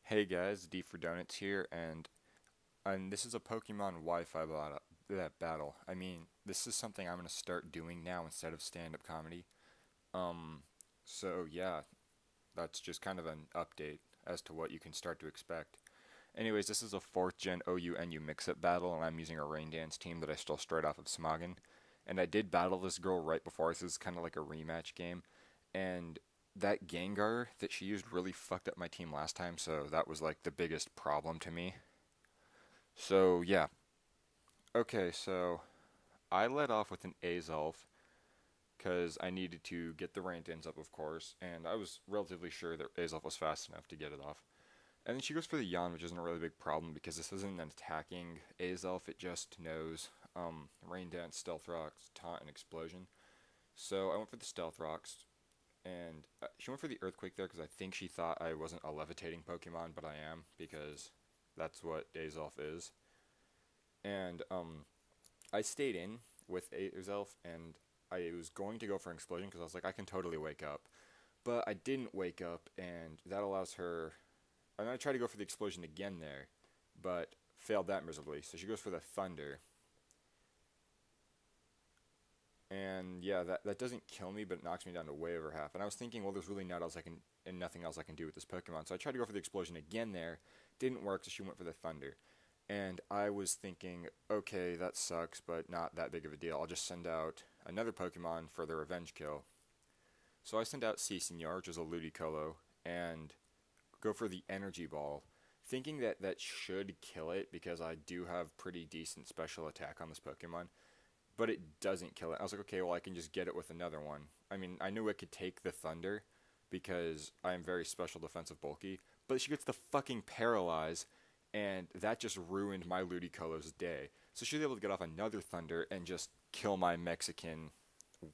Hey guys, D for Donuts here, and this is a Pokemon Wi-Fi battle. I mean, this is something I'm gonna start doing now instead of stand-up comedy. Um, so yeah, that's just kind of an update as to what you can start to expect. Anyways, this is a 4th gen OU-NU mix-up battle, and I'm using a Rain Dance team that I stole straight off of Smoggin. And I did battle this girl right before, so this is kind of like a rematch game. And that Gengar that she used really fucked up my team last time, so that was like the biggest problem to me. So yeah, okay, so I led off with an Azelf because I needed to get the rank ends up, of course, and I was relatively sure that Azelf was fast enough to get it off. And then she goes for the Yawn, which isn't a really big problem because this isn't an attacking Azelf, it just knows Rain Dance, Stealth Rocks, Taunt, and Explosion. So I went for the Stealth Rocks, and she went for the Earthquake there because I think she thought I wasn't a levitating Pokemon, but I am because that's what Azelf is. And I stayed in with Azelf, and I was going to go for an Explosion because I was like, I can totally wake up. But I didn't wake up, and that allows her. And I tried to go for the Explosion again there, but failed that miserably. So she goes for the Thunder. And yeah, that doesn't kill me, but it knocks me down to way over half. And I was thinking, well, there's really nothing else I can do with this Pokemon. So I tried to go for the Explosion again there. Didn't work, so she went for the Thunder. And I was thinking, okay, that sucks, but not that big of a deal. I'll just send out another Pokemon for the revenge kill. So I send out C Senor, which is a Ludicolo, and go for the Energy Ball, thinking that that should kill it because I do have pretty decent special attack on this Pokemon, but it doesn't kill it. I was like, okay, well, I can just get it with another one. I mean, I knew it could take the Thunder because I am very special defensive bulky, but she gets the fucking Paralyze, and that just ruined my Ludicolo's day. So she was able to get off another Thunder and just kill my Mexican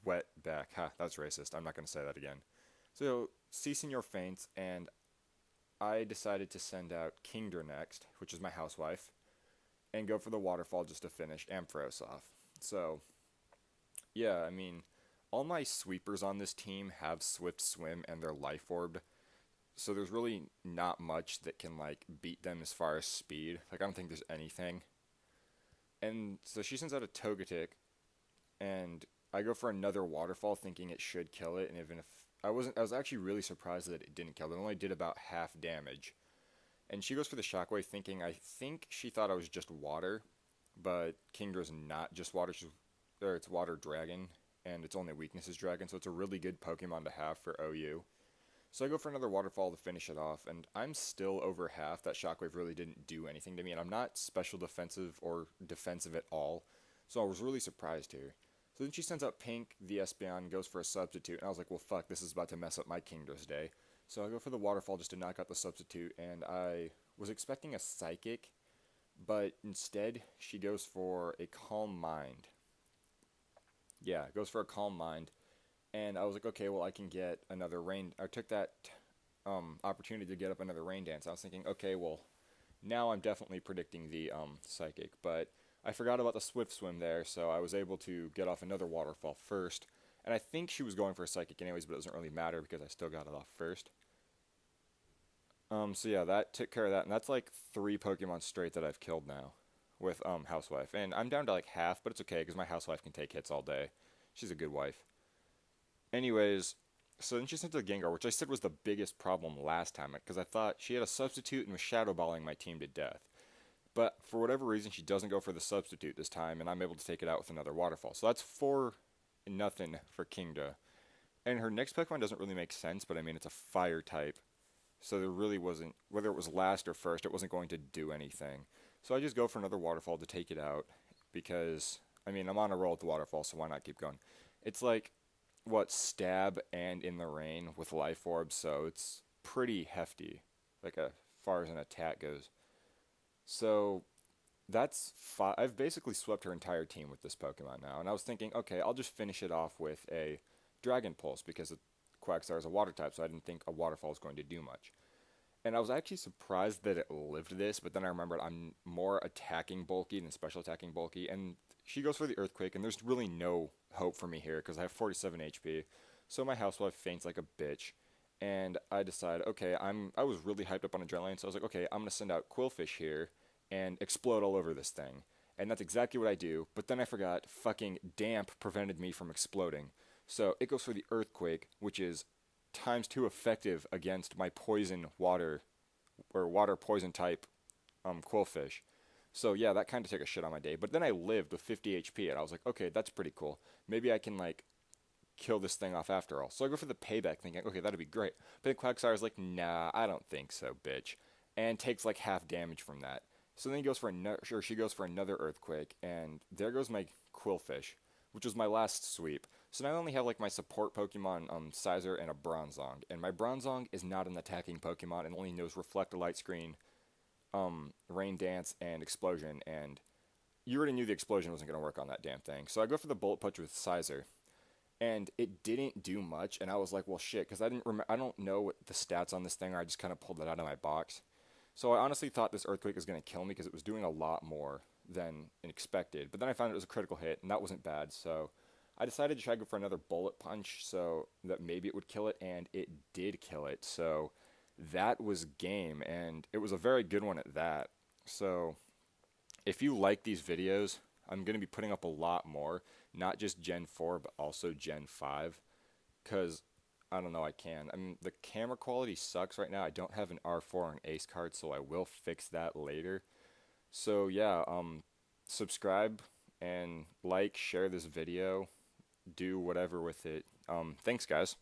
wetback. Ha, that's racist. I'm not going to say that again. So, ceasing your faints, and I decided to send out Kingdra next, which is my housewife, and go for the waterfall just to finish Ampharos off. So, yeah, I mean, all my sweepers on this team have Swift Swim and they're Life Orbed, so there's really not much that can like beat them as far as speed. Like I don't think there's anything. And so she sends out a Togetic, and I go for another waterfall, thinking it should kill it. And even if I was actually really surprised that it didn't kill it. It only did about half damage. And she goes for the Shockwave, thinking I think she thought I was just water, but Kingdra's not just water. It's Water Dragon, and its only weakness is Dragon, so it's a really good Pokemon to have for OU. So I go for another waterfall to finish it off, and I'm still over half. That Shockwave really didn't do anything to me, and I'm not special defensive or defensive at all. So I was really surprised here. So then she sends out Pink, the Espeon, goes for a substitute, and I was like, well, fuck, this is about to mess up my Kingdra's day. So I go for the waterfall just to knock out the substitute, and I was expecting a Psychic, but instead she goes for a Calm Mind. Yeah, goes for a Calm Mind, and I was like, okay, well, I can get another rain. I took that opportunity to get up another rain dance. I was thinking, okay, well, now I'm definitely predicting the psychic, but I forgot about the swift swim there, so I was able to get off another waterfall first. And I think she was going for a psychic anyways, but it doesn't really matter because I still got it off first. So yeah, that took care of that, and that's like 3 Pokemon straight that I've killed now with Housewife. And I'm down to like half, but it's okay because my Housewife can take hits all day. She's a good wife. Anyways, so then she sent to Gengar, which I said was the biggest problem last time, because I thought she had a substitute and was shadow balling my team to death. But for whatever reason, she doesn't go for the substitute this time, and I'm able to take it out with another waterfall. So that's 4-0 for Kingda. And her next Pokemon doesn't really make sense, but I mean, it's a fire type. So there really wasn't, whether it was last or first, it wasn't going to do anything. So I just go for another waterfall to take it out, because, I mean, I'm on a roll with the waterfall, so why not keep going? It's like, what, stab and in the rain with life orbs, so it's pretty hefty, like as far as an attack goes. So that's I've basically swept her entire team with this Pokemon now, and I was thinking, okay, I'll just finish it off with a Dragon Pulse because Quagsire is a water type, so I didn't think a waterfall was going to do much. And I was actually surprised that it lived this, but then I remembered I'm more attacking bulky than special attacking bulky, and she goes for the Earthquake, and there's really no hope for me here because I have 47 HP. So my housewife faints like a bitch, and I decided, okay, I was really hyped up on adrenaline, so I was like, okay, I'm gonna send out Quillfish here and explode all over this thing. And that's exactly what I do, but then I forgot fucking damp prevented me from exploding. So it goes for the earthquake, which is times two effective against my poison water or water poison type Quillfish. So yeah, that kind of took a shit on my day. But then I lived with 50 HP, and I was like, okay, that's pretty cool. Maybe I can like kill this thing off after all. So I go for the payback, thinking, okay, that'd be great. But then Quagsire's like, nah, I don't think so, bitch, and takes like half damage from that. So then he goes for another, or she goes for another earthquake, and there goes my Quillfish, which was my last sweep. So now I only have like my support Pokemon, Sizer, and a Bronzong, and my Bronzong is not an attacking Pokemon and only knows Reflect a Light Screen, Rain Dance, and Explosion, and you already knew the explosion wasn't going to work on that damn thing. So I go for the Bullet Punch with Sizer, and it didn't do much, and I was like, well, shit, because I don't know what the stats on this thing are. I just kind of pulled it out of my box. So I honestly thought this Earthquake was going to kill me because it was doing a lot more than expected. But then I found it was a critical hit, and that wasn't bad. So I decided to try to go for another Bullet Punch so that maybe it would kill it, and it did kill it. So that was game, and it was a very good one at that. So if you like these videos, I'm going to be putting up a lot more, not just Gen 4, but also Gen 5, because, I don't know, I can. I mean, the camera quality sucks right now. I don't have an R4 or an Ace card, so I will fix that later. So, yeah, subscribe and like, share this video, do whatever with it. Thanks, guys.